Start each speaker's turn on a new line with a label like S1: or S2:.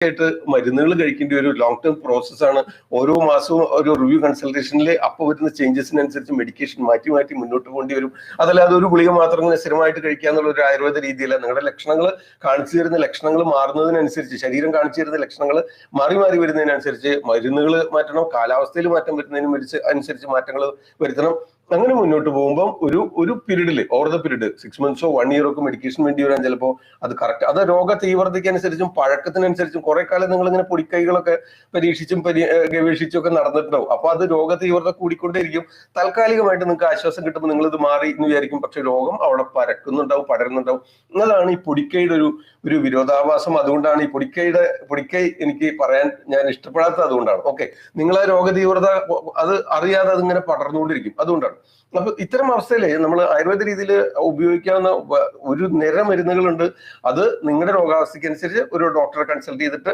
S1: ആയിട്ട് മരുന്നുകൾ കഴിക്കേണ്ടി ഒരു ലോങ് ടേം പ്രോസസ്സാണ്. ഓരോ മാസവും ഒരു റിവ്യൂ കൺസൾട്ടേഷനിൽ അപ്പോൾ വരുന്ന ചേഞ്ചസിനനുസരിച്ച് മെഡിക്കേഷൻ മാറ്റി മാറ്റി മുന്നോട്ട് പോകേണ്ടി വരും. അതല്ലാതെ ഒരു ഗുളിക മാത്രം ഇങ്ങനെ സ്ഥിരമായിട്ട് കഴിക്കുക എന്നുള്ള ഒരു ആയുർവേദ രീതിയല്ല. നിങ്ങളുടെ ലക്ഷണങ്ങൾ കാണിച്ചു തരുന്ന ലക്ഷണങ്ങൾ മാറുന്നതിനനുസരിച്ച്, ശരീരം കാണിച്ചു തരുന്ന ലക്ഷണങ്ങൾ മാറി മാറി വരുന്നതിനനുസരിച്ച് മരുന്നുകൾ മാറ്റണം, കാലാവസ്ഥയിൽ മാറ്റം വരുന്നതിന് അനുസരിച്ച് മാറ്റങ്ങൾ വരുത്തണം. അങ്ങനെ മുന്നോട്ട് പോകുമ്പോൾ ഒരു പീരീഡിൽ ഓവർ ദ പീരീഡ് 6 monthsോ 1 year ഒക്കെ മെഡിക്കേഷൻ വേണ്ടി വരാൻ ചിലപ്പോൾ അത് കറക്റ്റ്. അത് രോഗ തീവ്രതയ്ക്ക് അനുസരിച്ചും പഴക്കത്തിനനുസരിച്ചും കുറെ കാലം നിങ്ങൾ ഇങ്ങനെ പൊടിക്കൈകളൊക്കെ പരീക്ഷിച്ചും ഗവേഷിച്ചും ഒക്കെ നടന്നിട്ടുണ്ടാവും. അപ്പൊ അത് രോഗ തീവ്രത കൂടിക്കൊണ്ടേയിരിക്കും. താൽക്കാലികമായിട്ട് നിങ്ങൾക്ക് ആശ്വാസം കിട്ടുമ്പോൾ നിങ്ങൾ ഇത് മാറി എന്ന് വിചാരിക്കും. പക്ഷെ രോഗം അവിടെ പടരുന്നുണ്ടാവും. അതാണ് ഈ പൊടിക്കൈയുടെ ഒരു വിരോധാഭാസം. അതുകൊണ്ടാണ് ഈ പൊടിക്കൈ എനിക്ക് പറയാൻ ഞാൻ ഇഷ്ടപ്പെടാത്തത്. അതുകൊണ്ടാണ്. ഓക്കെ, നിങ്ങൾ ആ രോഗ തീവ്രത അത് അറിയാതെ അതിങ്ങനെ പടർന്നുകൊണ്ടിരിക്കും. അതുകൊണ്ടാണ്. അപ്പൊ ഇത്തരം അവസ്ഥയില് നമ്മൾ ആയുർവേദ രീതിയിൽ ഉപയോഗിക്കാവുന്ന ഒരു നിര മരുന്നുകളുണ്ട്. അത് നിങ്ങളുടെ രോഗാവസ്ഥയ്ക്ക് അനുസരിച്ച് ഒരു ഡോക്ടറെ കൺസൾട്ട് ചെയ്തിട്ട്